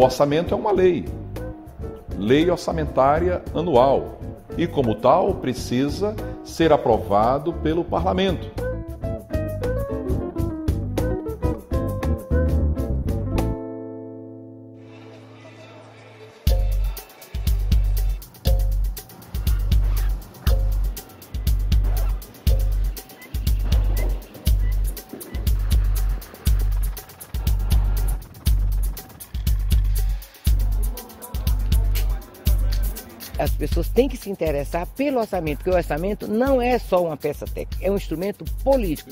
orçamento é uma lei orçamentária anual, e como tal precisa ser aprovado pelo Parlamento. As pessoas têm que se interessar pelo orçamento, porque o orçamento não é só uma peça técnica, é um instrumento político.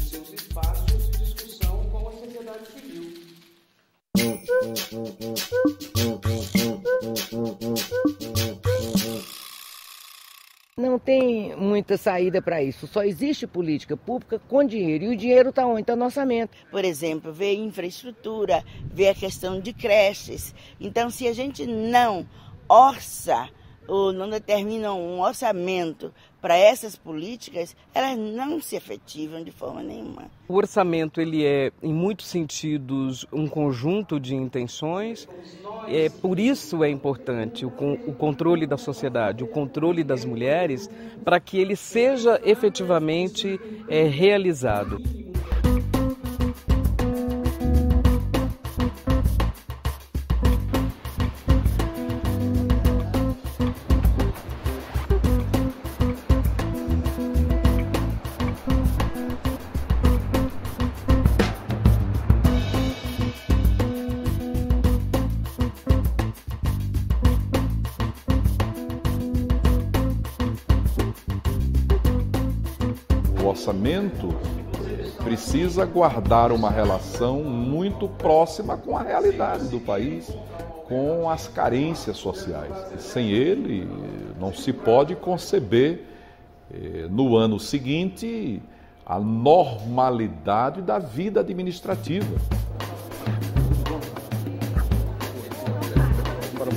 Seus espaços de discussão com a sociedade civil. Não tem muita saída para isso, só existe política pública com dinheiro, e o dinheiro está onde? Está no orçamento. Por exemplo, ver infraestrutura, ver a questão de creches. Então, se a gente não orça ou não determina um orçamento para essas políticas, elas não se efetivam de forma nenhuma. O orçamento, ele é, em muitos sentidos, um conjunto de intenções. Por isso é importante o controle da sociedade, o controle das mulheres, para que ele seja efetivamente realizado. O orçamento precisa guardar uma relação muito próxima com a realidade do país, com as carências sociais. Sem ele, não se pode conceber no ano seguinte a normalidade da vida administrativa. Bora,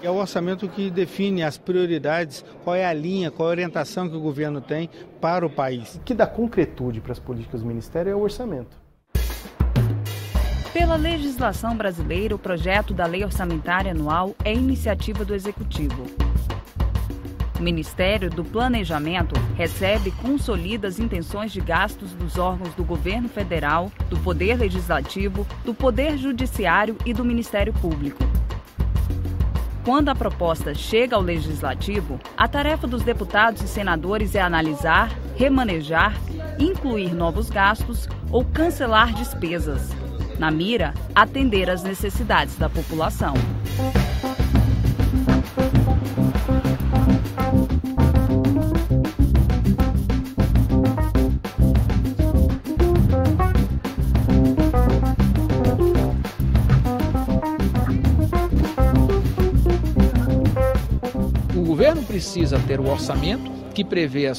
É o orçamento que define as prioridades, qual é a linha, qual é a orientação que o governo tem para o país. O que dá concretude para as políticas do Ministério é o orçamento. Pela legislação brasileira, o projeto da Lei Orçamentária Anual é iniciativa do Executivo. O Ministério do Planejamento recebe e consolida as intenções de gastos dos órgãos do Governo Federal, do Poder Legislativo, do Poder Judiciário e do Ministério Público. Quando a proposta chega ao Legislativo, a tarefa dos deputados e senadores é analisar, remanejar, incluir novos gastos ou cancelar despesas. Na mira, atender às necessidades da população. O governo precisa ter o orçamento que prevê a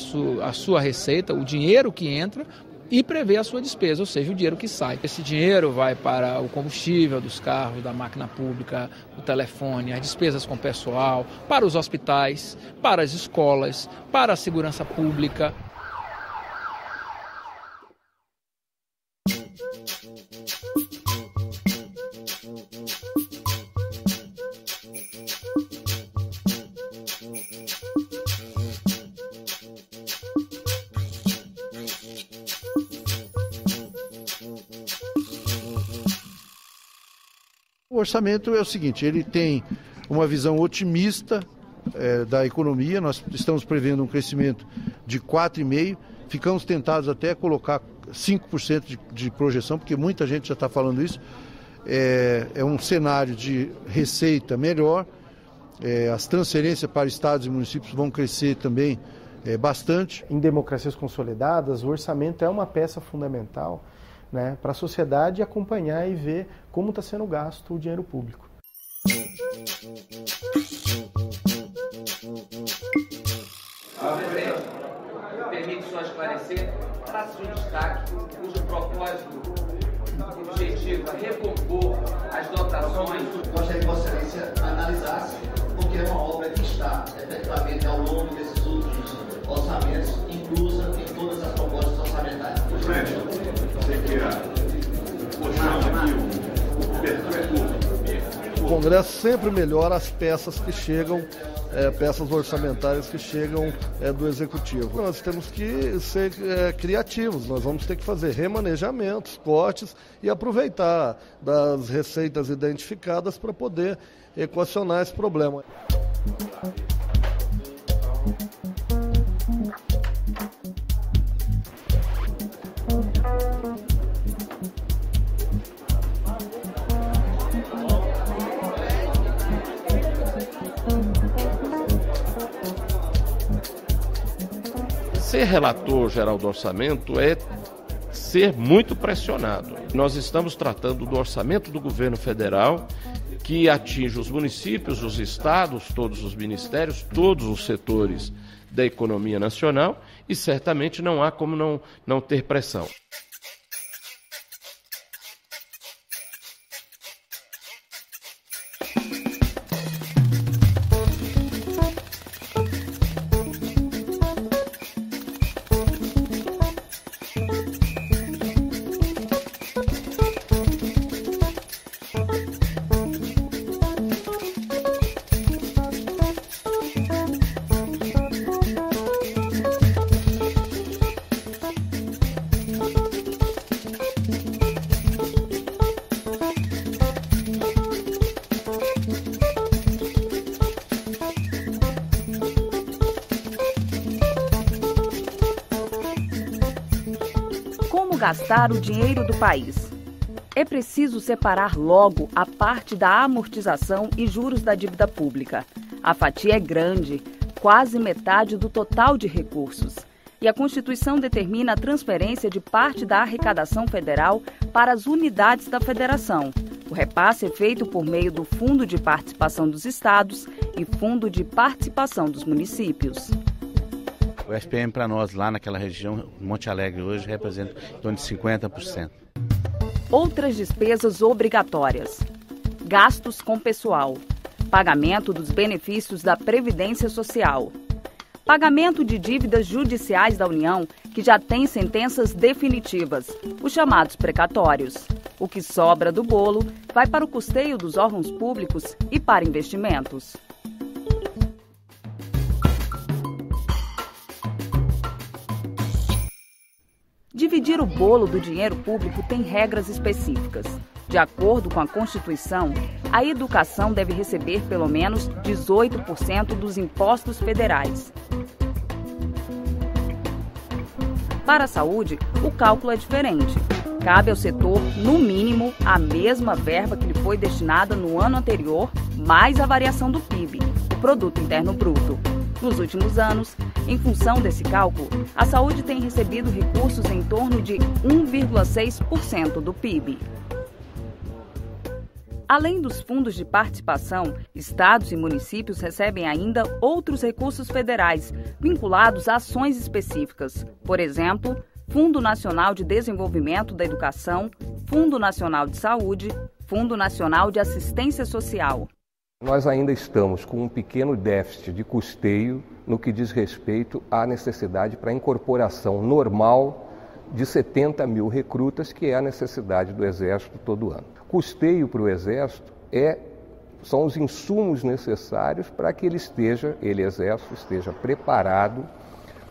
sua receita, o dinheiro que entra, e prevê a sua despesa, ou seja, o dinheiro que sai. Esse dinheiro vai para o combustível dos carros, da máquina pública, o telefone, as despesas com o pessoal, para os hospitais, para as escolas, para a segurança pública. O orçamento é o seguinte, ele tem uma visão otimista da economia, nós estamos prevendo um crescimento de 4,5%, ficamos tentados até colocar 5% de projeção, porque muita gente já está falando isso, é um cenário de receita melhor, as transferências para estados e municípios vão crescer também bastante. Em democracias consolidadas, o orçamento é uma peça fundamental, né, para a sociedade acompanhar e ver como está sendo gasto o dinheiro público. parecer, traz um destaque cujo propósito objetivo é recompor as dotações. Gostaria que Vossa Excelência analisasse, porque é uma obra que está, efetivamente, ao longo desses últimos orçamentos, inclusa em todas as propostas orçamentárias. Você queira puxar aqui o cobertor é tudo. O Congresso sempre melhora as peças que chegam, peças orçamentárias que chegam do Executivo. Nós temos que ser criativos, nós vamos ter que fazer remanejamentos, cortes e aproveitar das receitas identificadas para poder equacionar esse problema. Ser relator geral do orçamento é ser muito pressionado. Nós estamos tratando do orçamento do governo federal, que atinge os municípios, os estados, todos os ministérios, todos os setores da economia nacional, e certamente não há como não ter pressão. Gastar o dinheiro do país. É preciso separar logo a parte da amortização e juros da dívida pública. A fatia é grande, quase metade do total de recursos. E a Constituição determina a transferência de parte da arrecadação federal para as unidades da federação. O repasse é feito por meio do Fundo de Participação dos Estados e Fundo de Participação dos Municípios. O FPM para nós, lá naquela região, Monte Alegre, hoje representa em torno de 50%. Outras despesas obrigatórias. Gastos com pessoal. Pagamento dos benefícios da Previdência Social. Pagamento de dívidas judiciais da União, que já tem sentenças definitivas, os chamados precatórios. O que sobra do bolo vai para o custeio dos órgãos públicos e para investimentos. Dividir o bolo do dinheiro público tem regras específicas. De acordo com a Constituição, a educação deve receber pelo menos 18% dos impostos federais. Para a saúde, o cálculo é diferente. Cabe ao setor, no mínimo, a mesma verba que lhe foi destinada no ano anterior, mais a variação do PIB, o Produto Interno Bruto. Nos últimos anos, em função desse cálculo, a saúde tem recebido recursos em torno de 1,6% do PIB. Além dos fundos de participação, estados e municípios recebem ainda outros recursos federais, vinculados a ações específicas. Por exemplo, Fundo Nacional de Desenvolvimento da Educação, Fundo Nacional de Saúde, Fundo Nacional de Assistência Social. Nós ainda estamos com um pequeno déficit de custeio no que diz respeito à necessidade para a incorporação normal de 70 mil recrutas, que é a necessidade do Exército todo ano. Custeio para o Exército são os insumos necessários para que ele, Exército, esteja preparado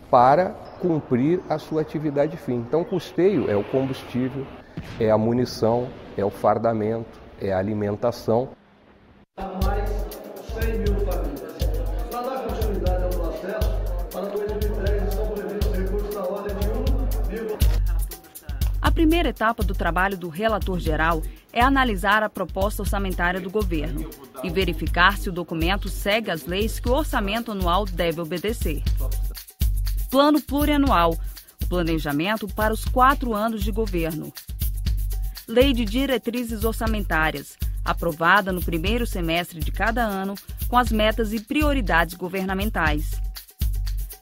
para cumprir a sua atividade fim. Então, custeio é o combustível, é a munição, é o fardamento, é a alimentação. Mais 100 mil famílias. Para dar continuidade ao processo, para 2013 estão previstos recursos na ordem de 1,1. A primeira etapa do trabalho do relator-geral é analisar a proposta orçamentária do governo e verificar se o documento segue as leis que o orçamento anual deve obedecer. Plano plurianual, o planejamento para os 4 anos de governo. Lei de diretrizes orçamentárias, aprovada no primeiro semestre de cada ano, com as metas e prioridades governamentais.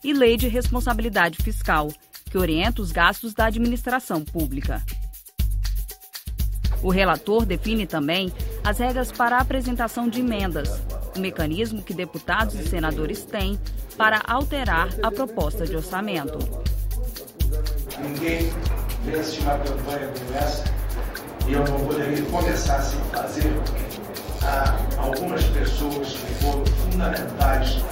E Lei de Responsabilidade Fiscal, que orienta os gastos da administração pública. O relator define também as regras para a apresentação de emendas, o mecanismo que deputados e senadores têm para alterar a proposta de orçamento. Ninguém veio assistir uma campanha como essa e eu não poderia começar sem fazer algumas pessoas que foram fundamentais.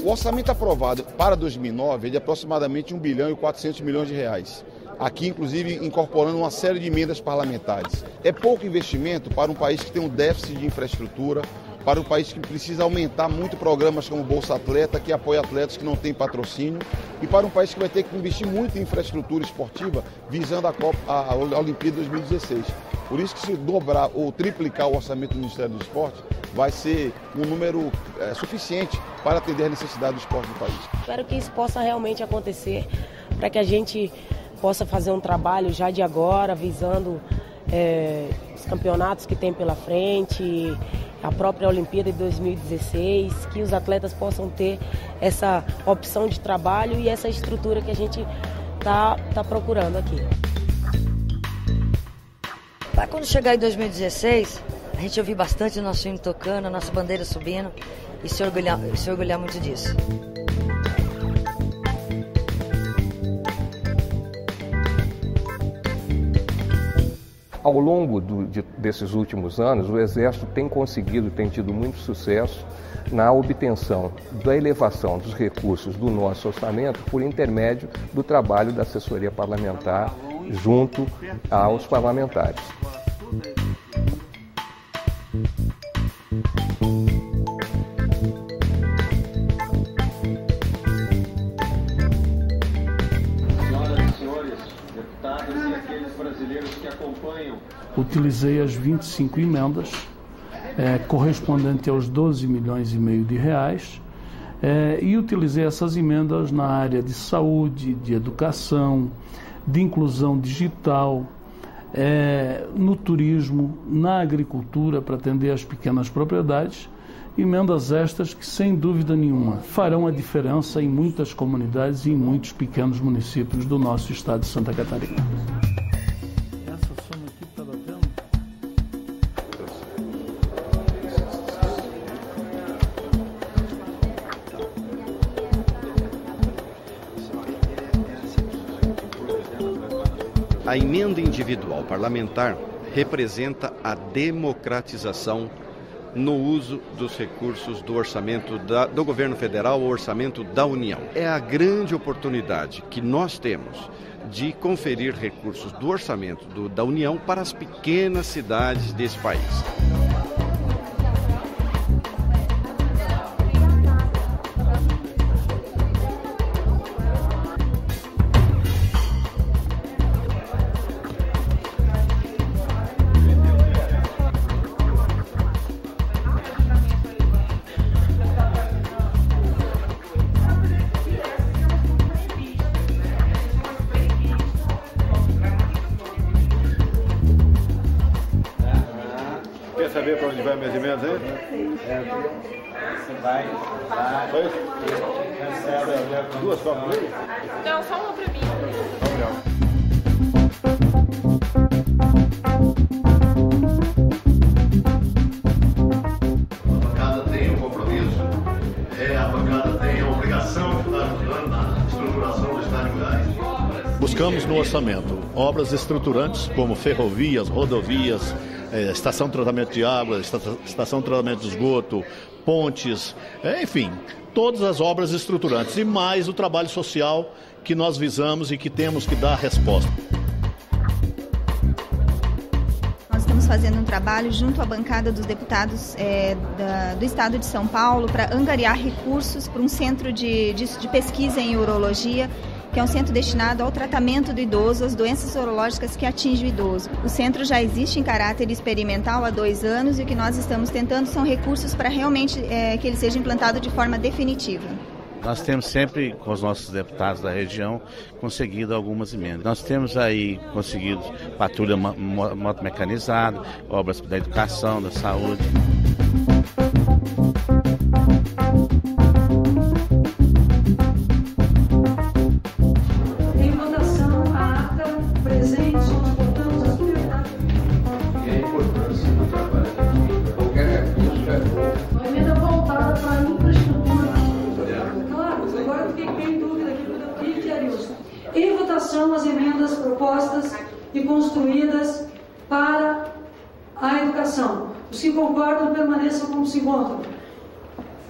O orçamento aprovado para 2009 é de aproximadamente 1 bilhão e 400 milhões de reais. Aqui, inclusive, incorporando uma série de emendas parlamentares. É pouco investimento para um país que tem um déficit de infraestrutura, para um país que precisa aumentar muito programas como Bolsa Atleta, que apoia atletas que não têm patrocínio, e para um país que vai ter que investir muito em infraestrutura esportiva, visando a Olimpíada 2016. Por isso que se dobrar ou triplicar o orçamento do Ministério do Esporte, vai ser um número suficiente para atender a necessidade do esporte do país. Espero que isso possa realmente acontecer, para que a gente possa fazer um trabalho já de agora, visando os campeonatos que tem pela frente, a própria Olimpíada de 2016, que os atletas possam ter essa opção de trabalho e essa estrutura que a gente tá procurando aqui. Para quando chegar em 2016, a gente ouvir bastante o nosso hino tocando, a nossa bandeira subindo e se orgulhar muito disso. Ao longo desses últimos anos, o Exército tem tido muito sucesso na obtenção da elevação dos recursos do nosso orçamento por intermédio do trabalho da assessoria parlamentar junto aos parlamentares. Senhoras e senhores deputados e aqueles brasileiros que acompanham. Utilizei as 25 emendas, correspondente aos 12 milhões e meio de reais, e utilizei essas emendas na área de saúde, de educação, de inclusão digital, no turismo, na agricultura, para atender as pequenas propriedades, emendas estas que, sem dúvida nenhuma, farão a diferença em muitas comunidades e em muitos pequenos municípios do nosso estado de Santa Catarina. Essa soma aqui está batendo? A emenda individual parlamentar representa a democratização no uso dos recursos do orçamento do governo federal, o orçamento da União. É a grande oportunidade que nós temos de conferir recursos do orçamento da União para as pequenas cidades desse país. Quer saber para onde vai minhas emendas aí? Você vai. Duas só para ele? Não, só uma para mim. A bancada tem um compromisso, a bancada tem a obrigação de estar ajudando na estruturação do Estado de Goiás. Buscamos no orçamento obras estruturantes como ferrovias, rodovias, estação de tratamento de água, estação de tratamento de esgoto, pontes, enfim, todas as obras estruturantes e mais o trabalho social que nós visamos e que temos que dar resposta. Nós estamos fazendo um trabalho junto à bancada dos deputados do Estado de São Paulo para angariar recursos para um centro de pesquisa em urologia, que é um centro destinado ao tratamento do idoso, às doenças urológicas que atingem o idoso. O centro já existe em caráter experimental há 2 anos e o que nós estamos tentando são recursos para realmente que ele seja implantado de forma definitiva. Nós temos sempre, com os nossos deputados da região, conseguido algumas emendas. Nós temos aí conseguido patrulha moto mecanizada, obras da educação, da saúde. Em votação, a ata presente, nós votamos as prioridades. E a importância do trabalho de qualquer recurso é bom. Uma emenda voltada para a infraestrutura. Claro, agora eu fiquei em dúvida aqui do que é isso. Em votação, as emendas propostas e construídas para a educação. Os que concordam permaneçam como se encontram.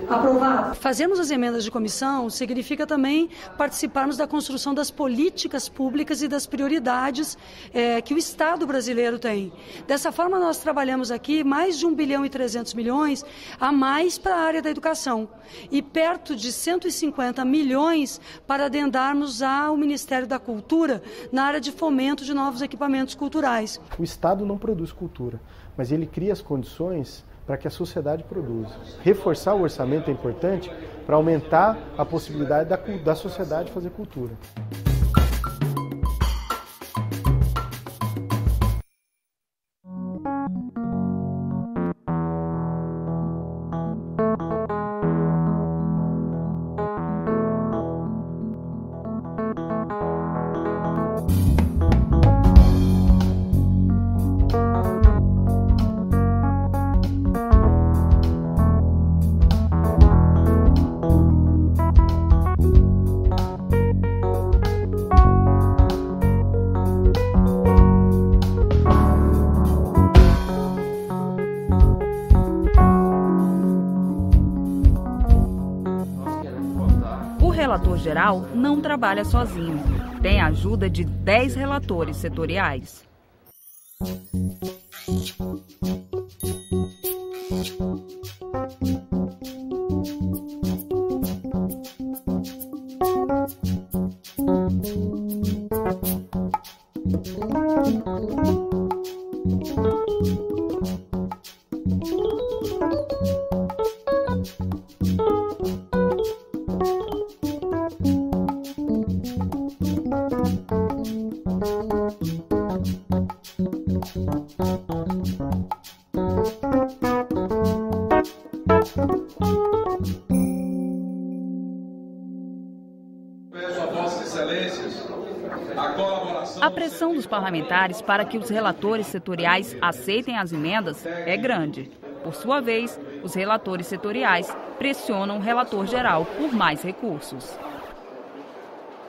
Aprovado. Fazermos as emendas de comissão significa também participarmos da construção das políticas públicas e das prioridades que o Estado brasileiro tem. Dessa forma, nós trabalhamos aqui mais de 1 bilhão e 300 milhões a mais para a área da educação e perto de 150 milhões para adendarmos ao Ministério da Cultura na área de fomento de novos equipamentos culturais. O Estado não produz cultura, mas ele cria as condições para que a sociedade produza. Reforçar o orçamento é importante para aumentar a possibilidade da sociedade fazer cultura. O relator geral não trabalha sozinho. Tem a ajuda de 10 relatores setoriais. A pressão dos parlamentares para que os relatores setoriais aceitem as emendas é grande. Por sua vez, os relatores setoriais pressionam o relator geral por mais recursos.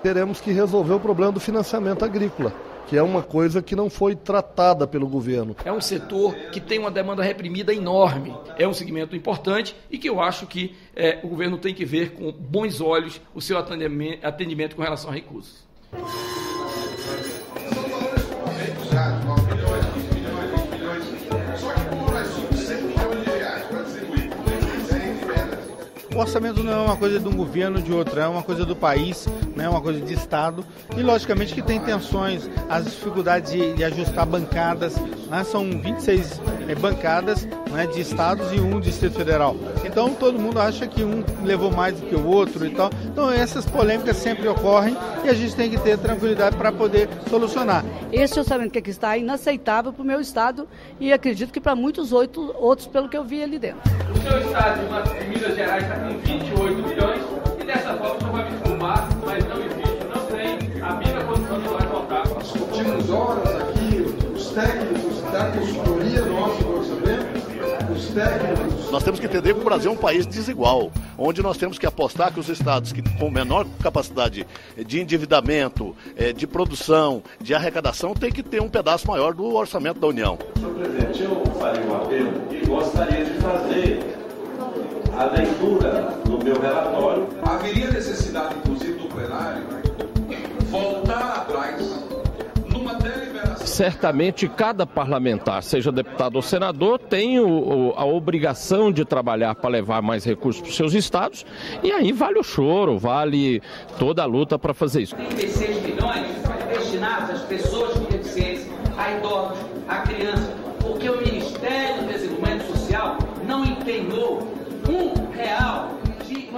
Teremos que resolver o problema do financiamento agrícola, que é uma coisa que não foi tratada pelo governo. É um setor que tem uma demanda reprimida enorme, é um segmento importante e que eu acho que o governo tem que ver com bons olhos o seu atendimento com relação a recursos. O orçamento não é uma coisa de um governo de outro, é uma coisa do país, né, uma coisa de Estado e, logicamente, que tem tensões, as dificuldades de ajustar bancadas, né, são 26 bancadas, né, de Estados e um Distrito Federal. Então, todo mundo acha que um levou mais do que o outro e tal. Então, essas polêmicas sempre ocorrem e a gente tem que ter tranquilidade para poder solucionar. Esse orçamento que aqui está é inaceitável para o meu Estado e acredito que para muitos outros, pelo que eu vi ali dentro. O seu Estado de Minas Gerais está com 28 milhões e dessa forma não vai me fumar, mas não existe, não tem a minha condição não vai voltar. Nós discutimos horas aqui, os técnicos da consultoria nossa do orçamento, os técnicos. Nós temos que entender que o Brasil é um país desigual, onde nós temos que apostar que os estados que com menor capacidade de endividamento, de produção, de arrecadação, tem que ter um pedaço maior do orçamento da União. Senhor presidente, eu farei um apelo e gostaria de fazer a leitura do meu relatório. Haveria necessidade, inclusive, do plenário voltar atrás numa deliberação. Certamente cada parlamentar, seja deputado ou senador, tem a obrigação de trabalhar para levar mais recursos para os seus estados e aí vale o choro, vale toda a luta para fazer isso. 36 milhões destinados às pessoas com deficiência, a idosos, a crianças, porque o Ministério do Desenvolvimento Social não empenhou R$1.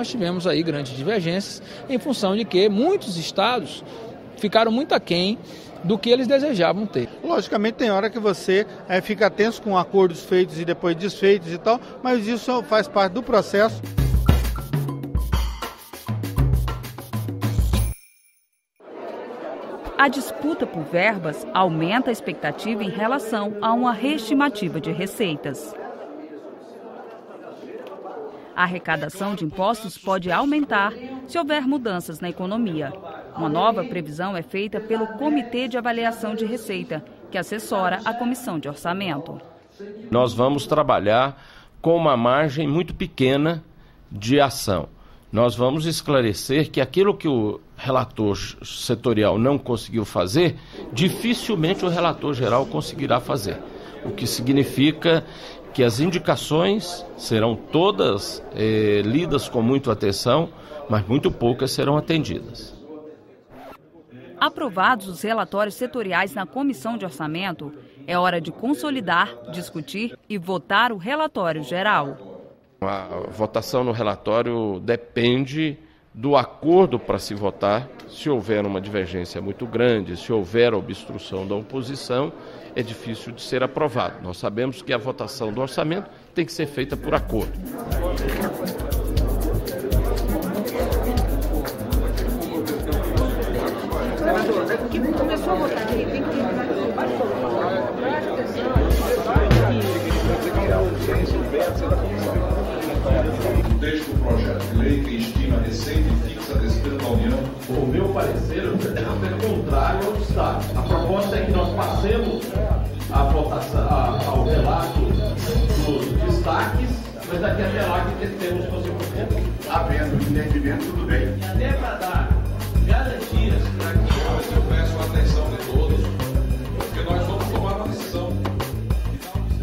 nós tivemos aí grandes divergências em função de que muitos estados ficaram muito aquém do que eles desejavam ter. Logicamente tem hora que você fica tenso com acordos feitos e depois desfeitos e tal, mas isso faz parte do processo. A disputa por verbas aumenta a expectativa em relação a uma reestimativa de receitas. A arrecadação de impostos pode aumentar se houver mudanças na economia. Uma nova previsão é feita pelo Comitê de Avaliação de Receita, que assessora a Comissão de Orçamento. Nós vamos trabalhar com uma margem muito pequena de ação. Nós vamos esclarecer que aquilo que o relator setorial não conseguiu fazer, dificilmente o relator geral conseguirá fazer. O que significa que as indicações serão todas lidas com muita atenção, mas muito poucas serão atendidas. Aprovados os relatórios setoriais na Comissão de Orçamento, é hora de consolidar, discutir e votar o relatório geral. A votação no relatório depende do acordo para se votar. Se houver uma divergência muito grande, se houver obstrução da oposição, é difícil de ser aprovado. Nós sabemos que a votação do orçamento tem que ser feita por acordo. Começou a votar aqui, tem que O texto do projeto de lei que estima a receita e fixa a despesa da União. O meu parecer é contrário ao Estado. A proposta é que nós passemos a votação, ao relato dos destaques, mas daqui até lá que temos possivelmente. Havendo entendimento, tudo bem. E até para dar garantias para que eu peço a atenção de todos, porque nós vamos tomar uma decisão.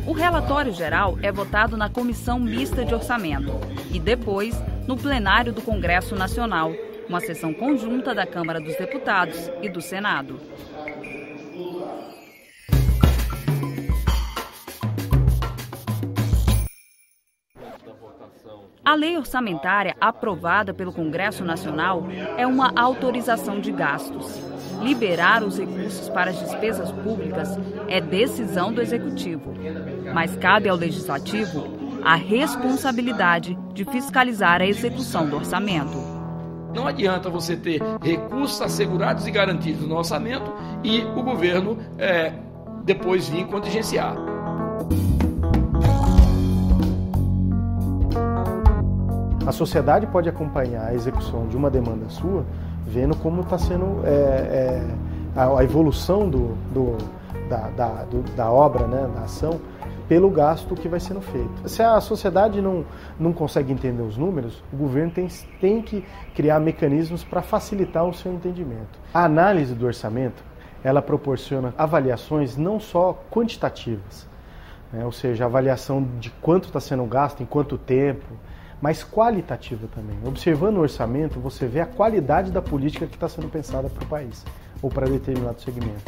O relatório geral é votado na Comissão Mista de Orçamento e depois no plenário do Congresso Nacional, uma sessão conjunta da Câmara dos Deputados e do Senado. A lei orçamentária aprovada pelo Congresso Nacional é uma autorização de gastos. Liberar os recursos para as despesas públicas é decisão do Executivo, mas cabe ao Legislativo a responsabilidade de fiscalizar a execução do orçamento. Não adianta você ter recursos assegurados e garantidos no orçamento e o governo depois vir contingenciar. A sociedade pode acompanhar a execução de uma demanda sua, vendo como está sendo a evolução da obra, né, da ação, pelo gasto que vai sendo feito. Se a sociedade não consegue entender os números, o governo tem que criar mecanismos para facilitar o seu entendimento. A análise do orçamento, ela proporciona avaliações não só quantitativas, né, ou seja, avaliação de quanto está sendo gasto, em quanto tempo, mas qualitativa também. Observando o orçamento, você vê a qualidade da política que está sendo pensada para o país ou para determinado segmento.